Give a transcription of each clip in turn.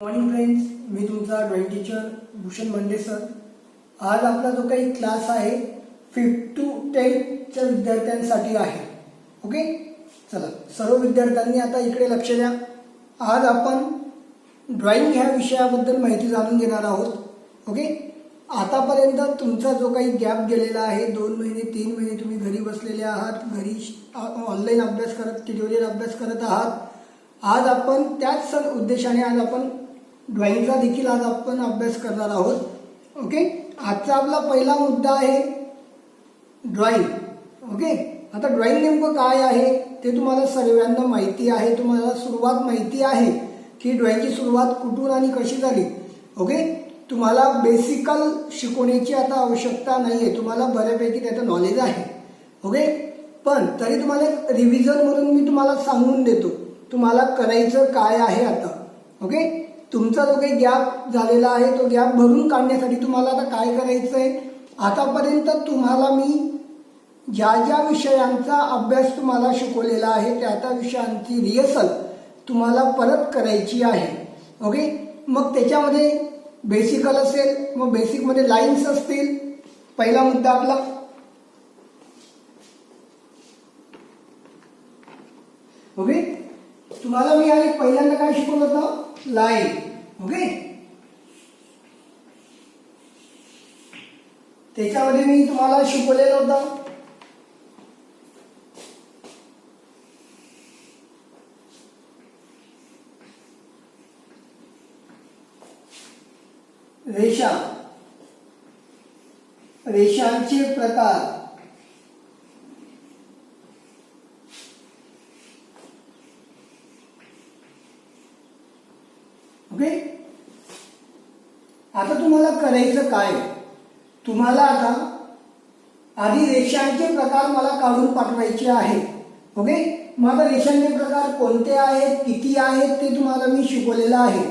Morning friends, मी तुमचा drawing teacher Bhushan Monday sir. आज आपला जो काही क्लास आहे 5th to 10th च्या विद्यार्थ्यांसाठी आहे. ओके, चला सर्व विद्यार्थ्यांनी आता इकडे लक्ष द्या. आज आपण ड्रॉइंग ह्या विषयाबद्दल माहिती जाणून घेणार आहोत. ओके, आतापर्यंत तुमचा जो काही गॅप गेलेला आहे 2 महिने 3 महिने तुम्ही घरी बसलेले आहात, घरी ऑनलाईन अभ्यास करत ट्युटोरियल अभ्यास करत आहात. आज आपण त्याच उद्देशाने आज आपण ड्रॉइंगचा देखील आज आपण अभ्यास करणार आहोत. ओके, आजचा आपला पहिला मुद्दा आहे ड्रॉइंग. ओके, आता ड्रॉइंग नेमकं काय आहे ते तुम्हाला सर्वांना माहिती आहे. तुम्हाला सुरुवात माहिती आहे की ड्रॉइंगची सुरुवात कुठून आणि कशी झाली. ओके, तुम्हाला बेसिकल शिकवण्याची आता आवश्यकता नाही आहे. तुम्हाला बऱ्यापैकी त्याचं नॉलेज आहे. ओके, पण तरी तुम्हाला रिव्हिजन म्हणून मी तुम्हाला सांगून देतो तुम्हाला करायचं काय आहे आता. ओके, तुमचा जो काही गॅप झालेला आहे तो गॅप भरून काढण्यासाठी तुम्हाला आता काय करायचं आहे. आतापर्यंत तुम्हाला मी ज्या ज्या विषयांचा अभ्यास तुम्हाला शिकवलेला आहे त्या त्या विषयांची रिहर्सल तुम्हाला परत करायची आहे. ओके, मग त्याच्यामध्ये बेसिकल असेल, मग बेसिकमध्ये लाईन्स असतील. पहिला मुद्दा आपला ओके, तुम्हाला मी आधी पहिल्यांदा काय शिकवलं होतं, लाईन. ओके, त्याच्यामध्ये मी तुम्हाला शिकवलेलं होतं रेषा, रेषांचे प्रकार. ओके, आता तुम्हाला करायचं काय, तुम्हाला आता आधी रेषांचे प्रकार मला काढून पाठवायचे आहे. ओके, मग आता रेषांचे प्रकार कोणते आहेत, किती आहेत ते तुम्हाला मी शिकवलेलं आहे.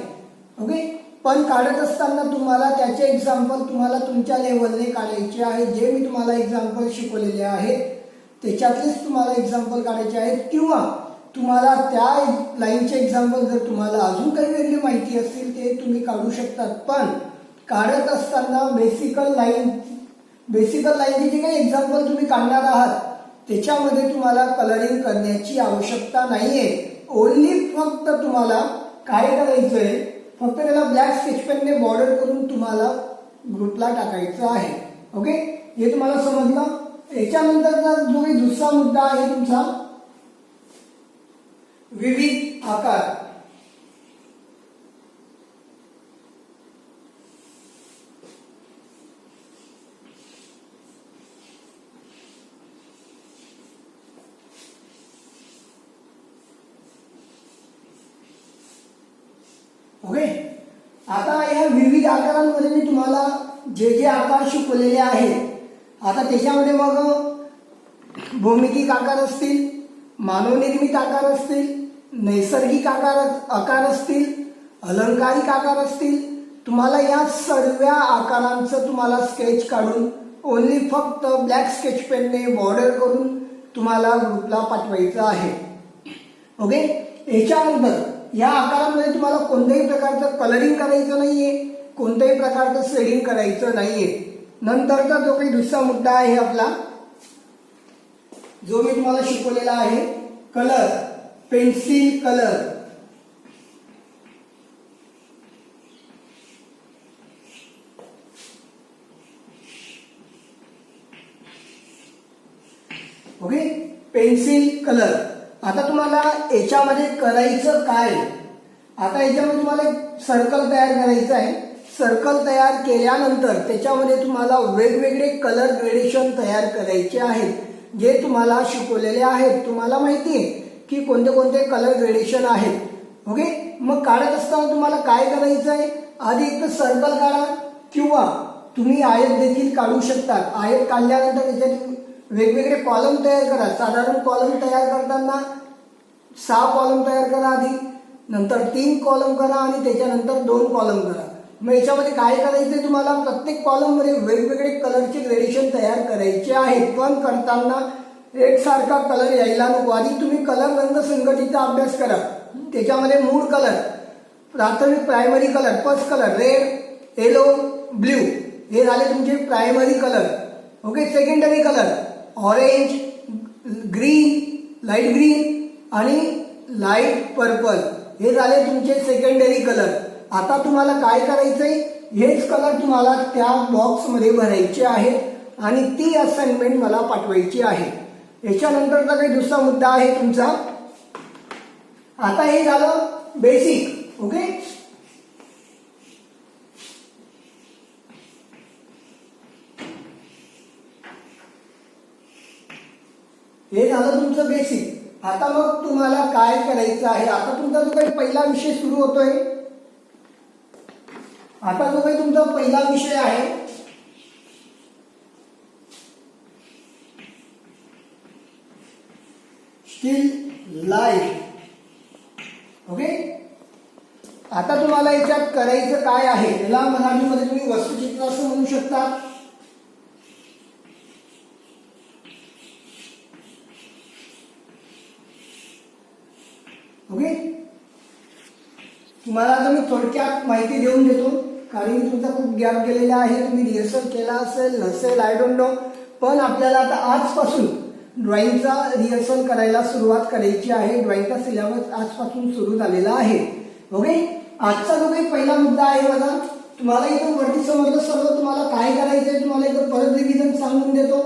ओके, पण काढत असताना तुम्हाला त्याचे एक्झाम्पल तुम्हाला तुमच्या लेवलने काढायचे आहे. जे मी तुम्हाला एक्झाम्पल शिकवलेले आहेत त्याच्यातलेच तुम्हाला एक्झाम्पल काढायचे आहेत. किंवा तुम्हाला त्या लाईनचे एक्झाम्पल जर तुम्हाला अजून काही वेगळी माहिती असतील ते तुम्ही काढू शकतात. पण काढत असताना बेसिकल लाईनचे जे काही एक्झाम्पल तुम्ही काढणार आहात त्याच्यामध्ये तुम्हाला कलरिंग करण्याची आवश्यकता नाहीये. ओन्ली फक्त तुम्हाला काय करायचंय, फक्त त्याला ब्लॅक स्केच पेनने बॉर्डर करून तुम्हाला ग्रुपला टाकायचं आहे. ओके, हे तुम्हाला समजलं. याच्यानंतरचा जो काही दुसरा मुद्दा आहे तुमचा विविध आकार. ओके, आता या विविध आकारांमध्ये मी तुम्हाला जे जे आकार शिकवलेले आहेत, आता त्याच्यामध्ये मग भौमितिक आकार असतील, मानवनिर्मित आकार असतील, नैसर्गिक आकार असतील, अलंकारिक आकार असतील. तुम्हाला या सर्व आकारांचं तुम्हाला स्केच काढून ओन्ली फक्त ब्लॅक स्केच पेनने बॉर्डर करून तुम्हाला ग्रुपला पाठवायचं आहे. ओके, याच्यानंतर या आकारांमध्ये तुम्हाला कोणत्याही प्रकारचं कलरिंग करायचं नाहीये, कोणत्याही प्रकारचं शेडिंग करायचं नाहीये. नंतरचा जो काही दुसरा मुद्दा आहे आपला, जो मी तुम्हाला शिकवलेला आहे colour, pencil colour. Okay, pencil colour. आता तुम्हाला याच्यामध्ये करायचं काय, आता याच्यामध्ये तुम्हाला एक सर्कल तयार करायचं आहे. सर्कल तयार केल्यानंतर त्याच्यामध्ये तुम्हाला वेगवेगळे कलर ग्रेडेशन तयार करायचे आहेत जे तुम्हाला शिकवलेले आहेत. तुम्हाला माहिती आहे की कोणते कोणते कलर ग्रेडेशन आहेत. ओके, मग काढत असताना तुम्हाला काय करायचं आहे, आधी एक तर सर्कल काढा किंवा तुम्ही आयत देखील काढू शकता. आयत काढल्यानंतर त्याच्यात वेगवेगळे कॉलम तयार करा. साधारण कॉलम तयार करताना 6 कॉलम तयार करा आधी, नंतर 3 कॉलम करा आणि त्याच्यानंतर 2 कॉलम करा. मग याच्यामध्ये काय करायचंय, तुम्हाला प्रत्येक कॉलम मध्ये वेगवेगळे कलरचे ग्रेडेशन तयार करायचे आहेत. पण करताना एकसारखा कलर यायला नको. आधी तुम्ही कलर रंगसंगतीचा अभ्यास करा. त्याच्यामध्ये मूड कलर प्राथमिक primary colour, first colour red, yellow, blue, हे झाले तुमचे primary colour. Okay. Secondary colour orange, green, light green आणि लाईट पर्पल, हे झाले तुमचे सेकंडरी कलर. आता तुम्हाला काय करायचंय, हेच कलर तुम्हाला त्या बॉक्समध्ये भरायचे आहेत आणि ती असाइनमेंट मला पाठवायची आहे. याच्यानंतरचा काही दुसरा मुद्दा आहे तुमचा. आता हे झालं बेसिक. ओके. हे झालं तुमचं बेसिक. आता मग तुम्हाला काय करायचं आहे, आता तुमचा जो काही पहिला विषय सुरू होतोय, आता जो काही तुमचा पहिला विषय आहे स्टील लाईफ. ओके. आता तुम्हाला याच्यात करायचं काय आहे, याला मराठीमध्ये तुम्ही वस्तुचित्र असं म्हणू शकता. ओके. तुम्हाला आता मी थोडक्यात माहिती देऊन देतो, कारण मी तुमचा खूप गॅप गेलेला आहे. तुम्ही रिहर्सल केला असेल नसेल आय डोंट नो, पण आपल्याला आता आजपासून ड्रॉइंगचा रिहर्सल करायला सुरुवात करायची आहे. ड्रॉइंगचा सिलेबस आजपासून सुरू झालेला आहे. ओके. आजचा जो काही पहिला मुद्दा आहे बघा, तुम्हाला इथं वरती समजलं सर्व. तुम्हाला काय करायचंय, तुम्हाला इथं परत रिव्हिजन सांगून देतो.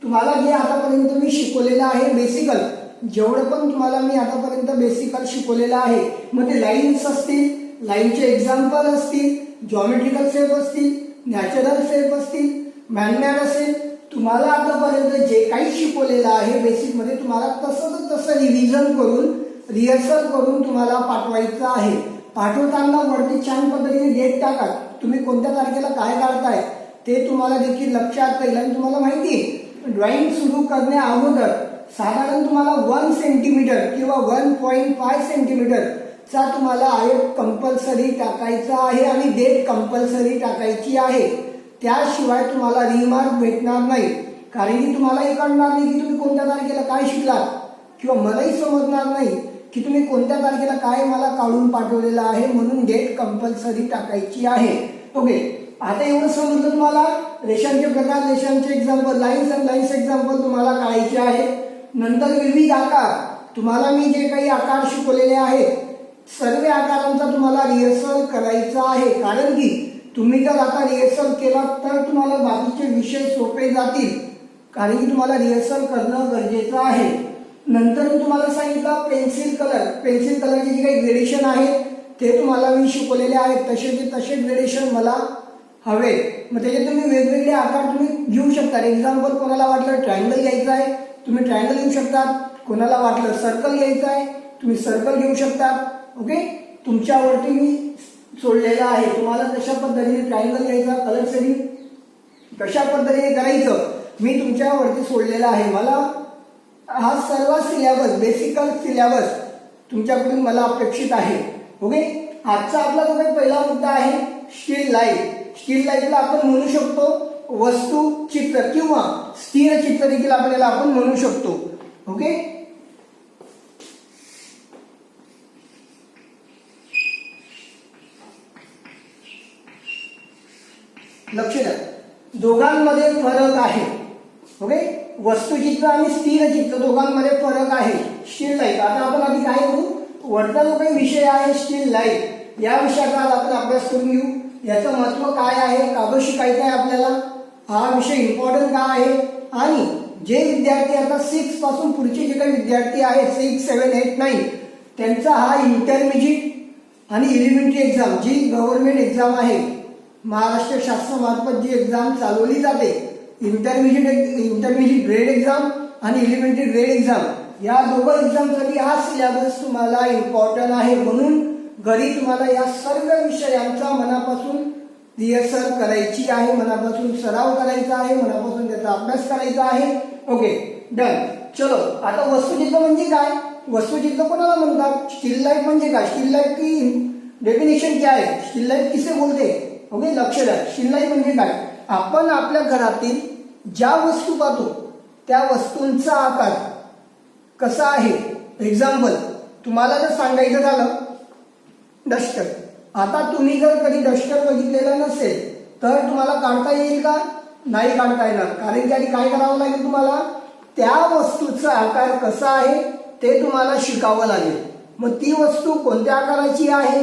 तुम्हाला जे आतापर्यंत मी शिकवलेलं आहे बेसिकल, जेवढं पण तुम्हाला मी आतापर्यंत बेसिकल शिकवलेलं आहे, मग ते लाईन्स असतील, लाईनचे एक्झाम्पल असतील, जॉमेट्रिकल शेप असतील, नॅचरल शेप असतील, मॅनमॅड असेल, तुम्हाला आतापर्यंत जे काही शिकवलेलं आहे बेसिक मध्ये, तुम्हाला तसं रिव्हिजन करून रिहर्सल करून तुम्हाला पाठवायचं आहे. पाठवताना वरती छान पद्धतीने डेट टाका. तुम्ही कोणत्या तारखेला काय काढताय ते तुम्हाला देखील लक्षात येईल. आणि तुम्हाला माहिती आहे, ड्रॉइंग सुरू करण्या अगोदर साधारण तुम्हाला 1 सेंटीमीटर किंवा 1.5 सेंटीमीटरचा तुम्हाला आयत कंपल्सरी टाकायचा आहे आणि डेट कंपल्सरी टाकायची आहे. त्याशिवाय तुम्हाला रिमार्क भेटणार नाही. कारण की तुम्हाला हे कळणार नाही की तुम्ही कोणत्या तारखेला काय शिकलात, किंवा मलाही समजणार नाही की तुम्ही कोणत्या तारखेला काय मला काढून पाठवलेलं आहे. म्हणून डेट कंपल्सरी टाकायची आहे. ओके. आता एवढं समजलं तुम्हाला. रेषांचे प्रकार, रेषांचे example, lines and lines example तुम्हाला काढायचे आहे. नंतर विविध आकार, तुम्हाला मी जे काही आकार शिकवलेले आहेत सर्व आकारांचा तुम्हाला रिहर्सल करायचा आहे. कारण की तुम्ही जर आता रिहर्सल केला तर तुम्हाला बाकीचे विषय सोपे जातील. कारण की तुम्हाला रिहर्सल करणं गरजेचं आहे. नंतर तुम्हाला सांगितलं पेन्सिल कलर. पेन्सिल कलरचे जे काही ग्रेडेशन आहेत ते तुम्हाला मी शिकवलेले आहेत. तसे ग्रेडेशन मला हवे. मग त्याच्यात तुम्ही वेगवेगळे आकार तुम्ही घेऊ शकता. एक्झाम्पल, कोणाला वाटलं ट्रायंगल घ्यायचा आहे तुम्ही ट्रायंगल घेऊ शकता. कोणाला वाटलं सर्कल घ्यायचं आहे तुम्ही सर्कल घेऊ शकता. ओके. तुमच्यावरती मी सोडलेलं आहे. तुम्हाला कशा पद्धतीने ट्रायंगल घ्यायचा, कलर शेडिंग कशा पद्धतीने करायचं मी तुमच्यावरती सोडलेलं आहे. मला हा सर्व सिलेबस, बेसिकल सिलेबस तुमच्याकडून मला अपेक्षित आहे. ओके. आजचा आपला जो काही पहिला मुद्दा आहे स्टील लाईफ. स्टील लाईफला आपण म्हणू शकतो वस्तू चित्र किंवा स्थिर चित्र देखील आपल्याला आपण म्हणू शकतो. ओके. लक्ष द्या, दोघांमध्ये फरक आहे. ओके. वस्तुचित्र आणि स्थिर चित्र दोघांमध्ये फरक आहे. Steel life. आता आपण आधी काय करू, वरचा जो काही विषय आहे स्टील लाईफ, या विषयाचा आपण अभ्यास करून घेऊ. याचं महत्व काय आहे, का शिकायचं आहे आपल्याला, हा विषय इम्पॉर्टंट का आहे. आणि जे विद्यार्थी आता 6 पासून पुढचे जे काही विद्यार्थी आहेत 6, 7, 8, 9 त्यांचा हा इंटरमिजिएट आणि एलिमेंटरी एक्झाम, जी गव्हर्नमेंट एक्झाम आहे, महाराष्ट्र शासनामार्फत जी एक्झाम चालवली जाते, इंटरमिजिएट ग्रेड एक्झाम आणि एलिमेंटरी ग्रेड एक्झाम, या दोघं एक्झामसाठी हा सिलेबस तुम्हाला इम्पॉर्टंट आहे. म्हणून घरी तुम्हाला या सर्व विषयांचा मनापासून रिहर्सल करायची आहे, मनापासून सराव करायचा आहे, मनापासून त्याचा अभ्यास करायचा आहे. ओके. डन. चलो. आता वस्तुचित्र म्हणजे काय, वस्तुचित्र कोणाला म्हणतात, स्टील लाईफ म्हणजे काय, स्टील लाईफ की डेफिनेशन क्या है, स्टील लाईफ किसे बोलते. ओके. लक्ष द्या, स्टील लाईफ म्हणजे काय, आपण आपल्या घरातील ज्या वस्तू पाहतो त्या वस्तूंचा आकार कसा आहे. एक्झाम्पल तुम्हाला जर सांगायचं झालं, डस्टर. आता तुम्ही जर कधी डस्टर बघितलेलं नसेल तर तुम्हाला काढता येईल का? नाही काढता येणार, कारण की आधी काय करावं लागेल तुम्हाला, त्या वस्तूचा आकार कसा आहे ते तुम्हाला शिकावं लागेल. मग ती वस्तू कोणत्या आकाराची आहे,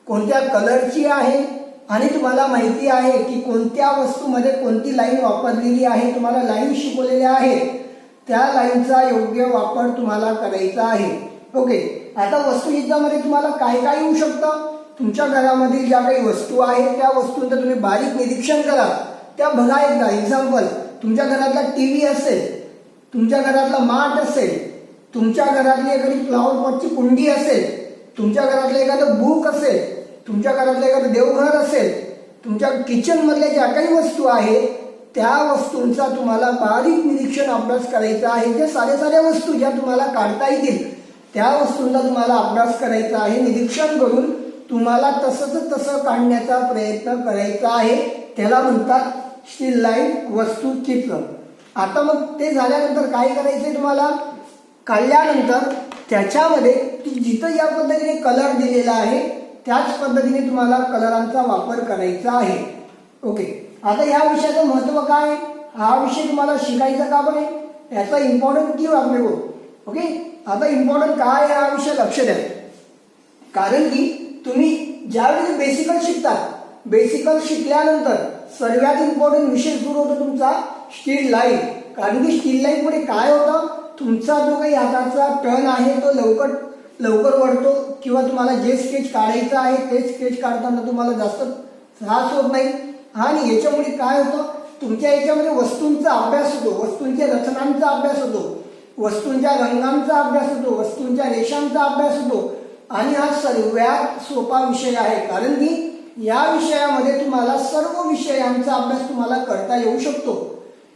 कोणत्या कलरची आहे, आणि तुम्हाला माहिती आहे की कोणत्या वस्तूमध्ये कोणती लाईन वापरलेली आहे, तुम्हाला लाईन शिकवलेल्या आहेत, त्या लाईनचा योग्य वापर तुम्हाला करायचा आहे. ओके. आता वस्तुचित्रामध्ये तुम्हाला काय काय येऊ शकतं, तुमच्या घरामधील ज्या काही वस्तू आहेत त्या वस्तूंचं तुम्ही बारीक निरीक्षण करा, त्या बघा एकदा. एक्झाम्पल, तुमच्या घरातला टीव्ही असेल, तुमच्या घरातला माठ असेल, तुमच्या घरातली एखादी फ्लॉवर पॉटची कुंडी असेल, तुमच्या घरातलं एखादं बुक असेल, तुमच्या घरातलं एखादं देवघर असेल, तुमच्या किचन मधल्या ज्या काही वस्तू आहेत त्या वस्तूंचा तुम्हाला बारीक निरीक्षण अभ्यास करायचा आहे. ज्या साध्या वस्तू ज्या तुम्हाला काढता येतील त्या वस्तूंचा तुम्हाला अभ्यास करायचा आहे. निरीक्षण करून तुम्हाला तसं काढण्याचा प्रयत्न करायचा आहे. त्याला म्हणतात स्टील लाईन वस्तुचित्र. आता मग ते झाल्यानंतर काय करायचंय तुम्हाला, काढल्यानंतर त्याच्यामध्ये जिथं या पद्धतीने कलर दिलेला आहे त्याच पद्धतीने तुम्हाला कलरांचा वापर करायचा आहे. ओके. आता या विषयाचं महत्त्व काय, हा विषय तुम्हाला शिकायचा का बरे, याचा इम्पॉर्टंट क्यों आपले को. ओके. आता इम्पॉर्टंट काय हा विषय लक्ष द्या, कारण की तुम्ही ज्यावेळी बेसिकल शिकतात, बेसिकल शिकल्यानंतर सर्वात इम्पॉर्टंट विषय सुरू होतो तुमचा स्टील लाईन. कारण की स्टील लाईन मध्ये काय होतं, तुमचा जो काही हाताचा टर्न आहे तो लवकर वाढतो, किंवा तुम्हाला जे स्केच काढायचं आहे ते स्केच काढताना तुम्हाला जास्त त्रास होत नाही. आणि याच्यामुळे काय होतं, तुमच्या याच्यामध्ये वस्तूंचा अभ्यास होतो, वस्तूंच्या रचनांचा अभ्यास होतो, वस्तूंच्या रंगांचा अभ्यास होतो, वस्तूंच्या रेषांचा अभ्यास होतो. आणि हा सर्वात सोपा विषय आहे, कारण की या विषयामध्ये तुम्हाला सर्व विषयांचा अभ्यास तुम्हाला करता येऊ शकतो.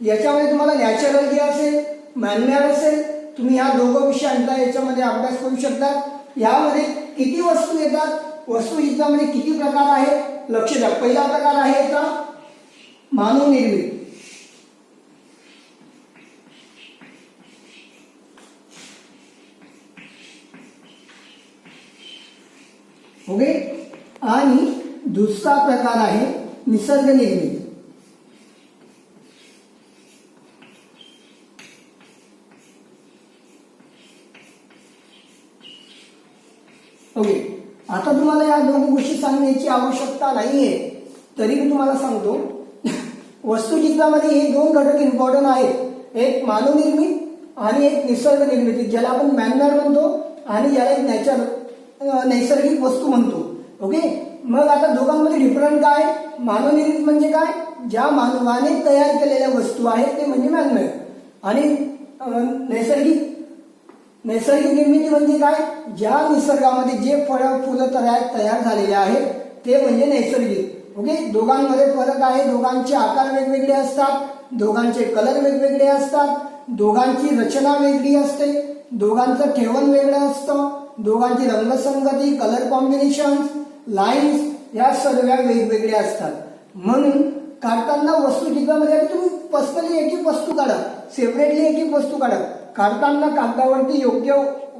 याच्यामध्ये तुम्हाला नॅचरल जे असेल, मॅनमेड असेल, तुम्ही ह्या दोघं विषयांचा याच्यामध्ये अभ्यास करू शकता. यामध्ये किती वस्तू येतात, वस्तुचित्रामध्ये किती प्रकार आहेत, लक्ष द्या. पहिला प्रकार आहे याचा मानवनिर्मित. ओके. आणि दुसरा प्रकार आहे निसर्ग निर्मित. ओके. आता तुम्हाला या दोन गोष्टी सांगण्याची आवश्यकता नाहीये, तरी मी तुम्हाला सांगतो. वस्तुचित्रामध्ये हे दोन घटक इम्पॉर्टंट आहेत, एक मानवनिर्मित आणि एक निसर्ग निर्मिती, ज्याला आपण मॅनमेड म्हणतो आणि ज्याला एक नैसर्गिक वस्तू म्हणतो. ओके. मग आता दोघांमध्ये डिफरंट काय, मानवनिर्मित म्हणजे काय, ज्या मानवाने तयार केलेल्या वस्तू आहेत ते म्हणजे मॅनमेड, आणि नैसर्गिक निर्मिती म्हणजे काय, ज्या निसर्गामध्ये जे फळं फुलं तयार झालेले आहेत ते म्हणजे नैसर्गिक. ओके. दोघांमध्ये फरक आहे, दोघांचे आकार वेगवेगळे असतात, दोघांचे कलर वेगवेगळे असतात, दोघांची रचना वेगळी असते, दोघांचं ठेवण वेगळं असतं, दोघांची रंगसंगती, कलर कॉम्बिनेशन, लाईन्स या सर्व वेगवेगळ्या असतात. म्हणून काढताना वस्तुचित्रामध्ये तुम्ही पर्सनली एक एक वस्तू काढा, सेपरेटली एक एक वस्तू काढा. काढताना कागदावरती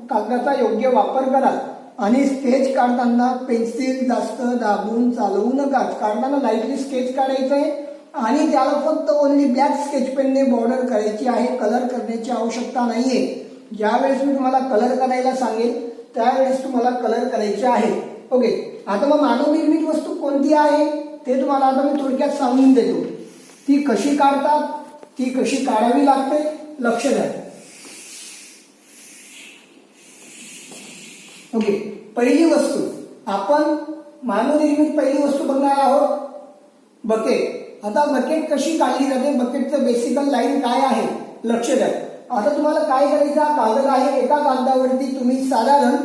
कागदाचा योग्य वापर करा, आणि स्केच काढताना पेन्सिल जास्त दाबून चालवू नका. काढताना लाईटली स्केच काढायचं आहे आणि त्याला फक्त ओन्ली ब्लॅक स्केच पेनने बॉर्डर करायची आहे, कलर करण्याची आवश्यकता नाहीये. ज्यावेळेस मी तुम्हाला कलर करायला सांगेल त्यावेळेस तुम्हाला कलर करायचे आहे. ओके. आता मग मानवनिर्मित वस्तू कोणती आहे ते तुम्हाला आता मी थोडक्यात सांगून देतो. ती कशी काढतात, ती कशी काढावी लागते, लक्ष द्या. ओके. पहिली वस्तू आपण मानवनिर्मित पहिली वस्तू बघणार आहोत, बकेट. आता बकेट कशी काढली जाते, बकेटचं बेसिकल लाईन काय आहे, लक्ष द्या. आता तुम्हाला काय करायचं, कागद आहे, एका कागदावरती तुम्ही साधारण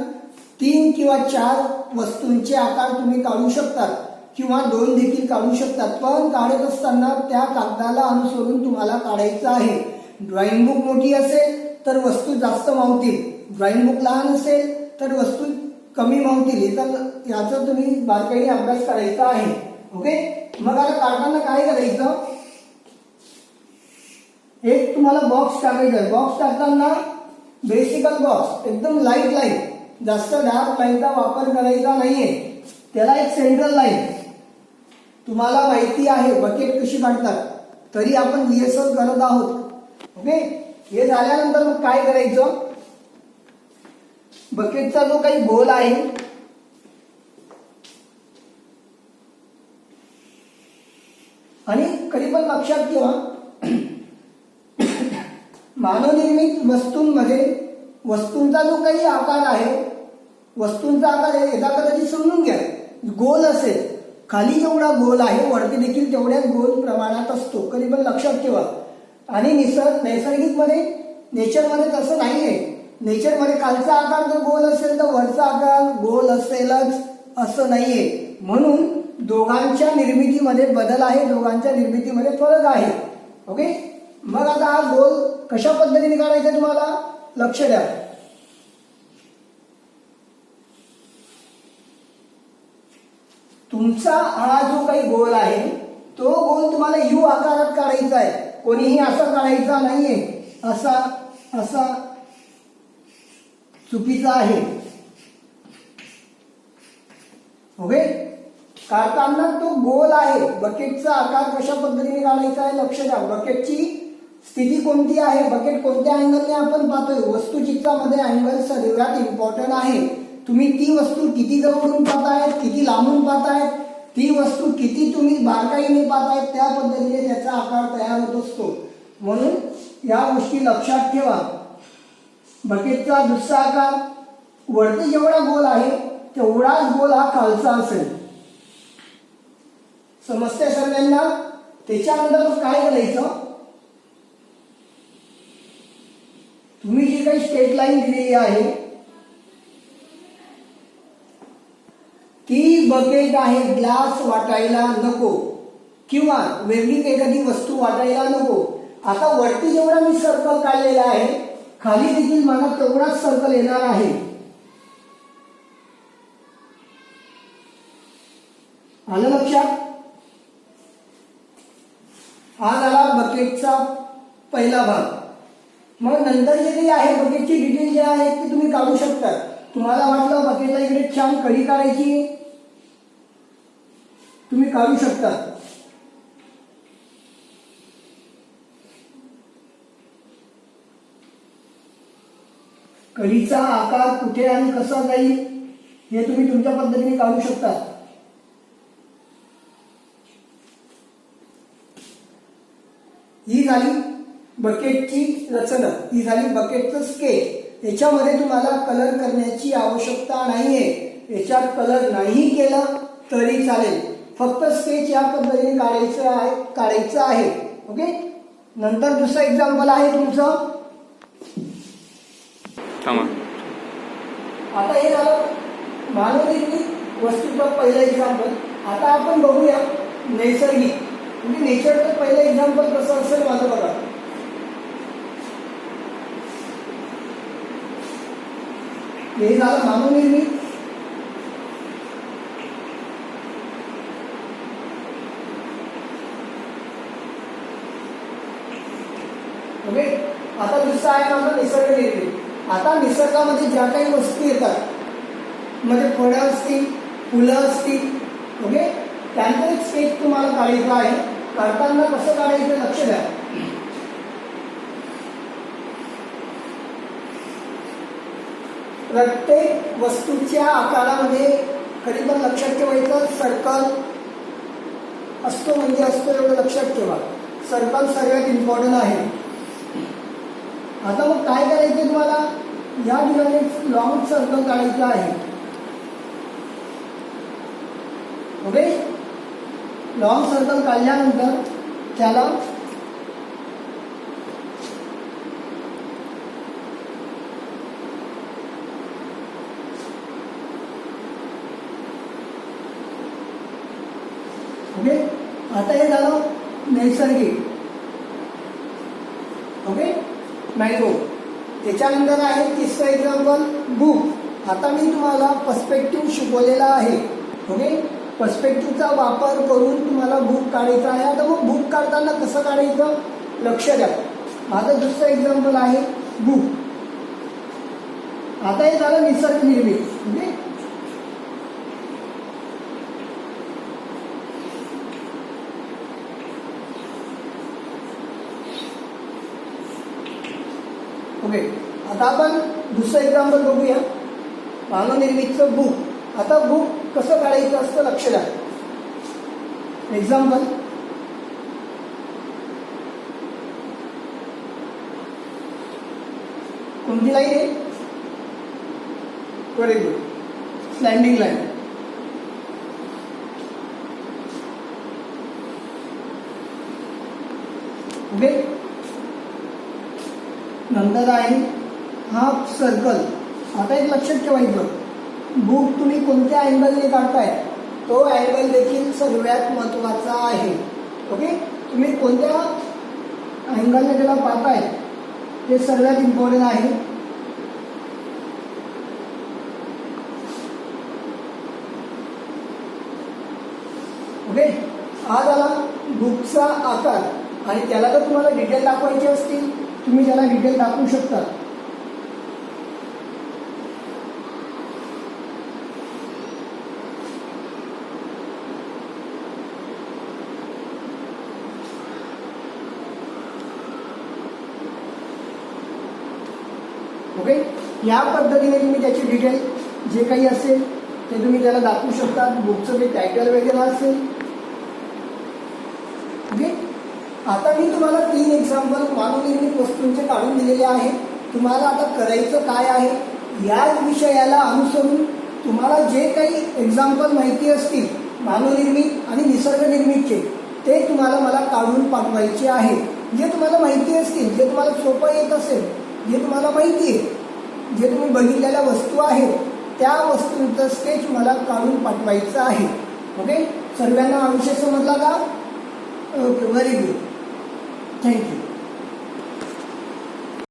3 किंवा 4 वस्तूंचे आकार तुम्ही काढू शकतात, किंवा 2 देखील काढू शकतात. पण काढत असताना त्या कागदाला अनुसरून तुम्हाला काढायचं आहे. ड्रॉइंग बुक मोठी असेल तर वस्तू जास्त मावतील, ड्रॉइंग बुक लहान असेल तर वस्तू कमी मावतील. याचा तुम्ही बारकाईने अभ्यास करायचा आहे. ओके. मग आता काढताना काय करायचं, एक तुम्हाला बॉक्स टाकायचा आहे. बॉक्स टाकताना बेसिकल बॉक्स एकदम लाईट लाईन, जास्त डार्क लाईनचा वापर करायचा नाहीये. त्याला एक सेंट्रल लाईन. तुम्हाला माहिती आहे बकेट कशी काढतात, तरी आपण VSL करत आहोत. ओके, हे झाल्यानंतर मग काय करायचं, बकेटचा जो काही गोल आहे आणि कधी पण लक्षात ठेवा, मानवनिर्मित वस्तूंमध्ये वस्तूंचा जो काही आकार आहे, वस्तूंचा आकार आहे एका कधी समजून घ्या. गोल असेल, खाली जेवढा गोल आहे वरती देखील तेवढ्याच गोल प्रमाणात असतो. कधी पण लक्षात ठेवा. आणि नैसर्गिकमध्ये नेचरमध्ये तसं नाही आहे. नेचरमध्ये खालचा आकार जर गोल असेल तर वरचा आकार गोल असेलच असं नाहीये. म्हणून दोघांच्या निर्मितीमध्ये बदल आहे, दोघांच्या निर्मितीमध्ये फरक आहे. ओके, मग आता हा गोल कशा पद्धतीने काढायचा तुम्हाला लक्ष द्या. तुमचा हा जो काही गोल आहे तो गोल तुम्हाला यू आकारात काढायचा आहे. कोणीही असा काढायचा नाहीये. असा असा चुकीचा आहे. ओके, काढताना तो गोल आहे. बकेटचा आकार कशा पद्धतीने काढायचा आहे लक्ष द्या. बकेटची स्थिती कोणती आहे, बकेट कोणत्या अँगलने आपण पाहतोय, वस्तुचित्रामध्ये अँगल सर्वात इम्पॉर्टंट आहे. तुम्ही ती वस्तू किती जवळून पाहतायत, किती लांबून पाहतायत, ती वस्तू किती तुम्ही बारकाईने पाहतायत, त्या पद्धतीने त्याचा आकार तयार होत असतो. म्हणून या गोष्टी लक्षात ठेवा. बकेटचा दुसरा आकार वरती जेवढा गोल आहे तेवढाच गोल हा खालचा असेल. समजते सर्वांना. त्याच्यानंतर काय करायचं, तुम्ही जी काही स्ट्रेट लाईन दिलेली आहे ती बकेट आहे, ग्लास वाटायला नको किंवा वेगळी एखादी वस्तू वाटायला नको. आता वरती जेवढा मी सर्कल काढलेला आहे खाली देखील मला तेवढाच सर्कल येणार आहे. आलं लक्षात. हा झाला बकेटचा पहिला भाग. मग नंतर जे काही आहे बकेटची डिटेल जे आहे ती तुम्ही काढू शकता. तुम्हाला वाटलं बकेटला इकडे छान कडी काढायची, तुम्ही काढू शकता. कडीचा आकार कुठे आणि कसा जाईल हे तुम्ही तुमच्या पद्धतीने काढू शकता. ही झाली बकेटची रचना, ही झाली बकेटचं स्केच. याच्यामध्ये तुम्हाला कलर करण्याची आवश्यकता नाहीये. याच्यात कलर नाही केला तरी चालेल, फक्त स्केच या पद्धतीने काढायचं आहे. ओके, नंतर दुसरं एक्झाम्पल आहे तुमचं. आता हे झालं मानवनिर्मित वस्तूचं पहिलं एक्झाम्पल. आता आपण बघूया नैसर्गिक, म्हणजे नेचरचं पहिलं एक्झाम्पल कसं असेल माझं बघा. हे झालं मानवनिर्मित. ओके, आता दुसरं आहे माझं निसर्ग निर्मित. आता निसर्गामध्ये ज्या काही वस्तू येतात, म्हणजे फळं असतील, फुलं असतील, ओके, त्यांचं एक स्केच तुम्हाला काढायचं आहे. काढताना कसं काढायचं लक्ष द्या. प्रत्येक वस्तूच्या आकारामध्ये कधी पण लक्षात ठेवायचं सर्कल असतो, म्हणजे असतो एवढं लक्षात ठेवा. सर्कल सर्वात इम्पॉर्टंट आहे. आता मग काय करायचं तुम्हाला, या ठिकाणी लॉंग सर्कल काढायचं आहे. ओके, लॉंग सर्कल काढल्यानंतर त्याला ओके, आता हे झालं नैसर्गिक. Okay, mango. त्याच्यानंतर आहे तिसरं एक्झाम्पल बुक. आता मी तुम्हाला पर्स्पेक्टिव्ह शिकवलेला आहे. ओके, पर्स्पेक्टिव्हचा वापर करून तुम्हाला बुक काढायचा आहे. आता मग बुक काढताना कसं काढायचं लक्ष द्या. माझं दुसरं एक्झाम्पल आहे बुक. आता हे झालं निसर्ग निर्मित. ओके, ओके, आता आपण दुसरं एक्झाम्पल बघूया. मानवनिर्मितचं बुक. आता बुक कसं काढायचं असतं लक्ष द्या. एक्झाम्पल, कोणती लाईन आहे? Very good, slanting line. Okay, नंतर आहे हाफ सर्कल. आता एक लक्षात ठेवायचं, बुक तुम्ही कोणत्या अँगलने काढताय तो अँगल देखील सर्वात महत्वाचा आहे. ओके, तुम्ही कोणत्या अँगलने त्याला पाहताय ते सर्वात इम्पॉर्टंट आहे. ओके, हा झाला बुकचा आकार. आणि त्याला जर तुम्हाला डिटेल दाखवायचे असतील तुम्ही त्याला डिटेल दाखवू शकता. ओके, या पद्धतीने तुम्ही त्याची डिटेल जे काही असेल ते तुम्ही त्याला दाखवू शकता. बुकचं जे टायटल वगैरे असेल. ओके, आता मी तुम्हाला 3 एक्झाम्पल मानवनिर्मित वस्तूंचे काढून दिलेले आहे. तुम्हाला आता करायचं काय आहे, या विषयाला अनुसरून तुम्हाला जे काही एक्झाम्पल माहिती असतील मानवनिर्मित आणि निसर्गनिर्मितचे ते तुम्हाला मला काढून पाठवायचे आहे. जे तुम्हाला माहिती असतील, जे तुम्हाला सोपं येत असेल, जे तुम्हाला माहिती आहे, जे तुम्ही बघितलेल्या वस्तू आहेत त्या वस्तूंचं स्केच मला काढून पाठवायचं आहे. ओके, सर्वांना हा विषय समजला का? Okay, very good, thank you.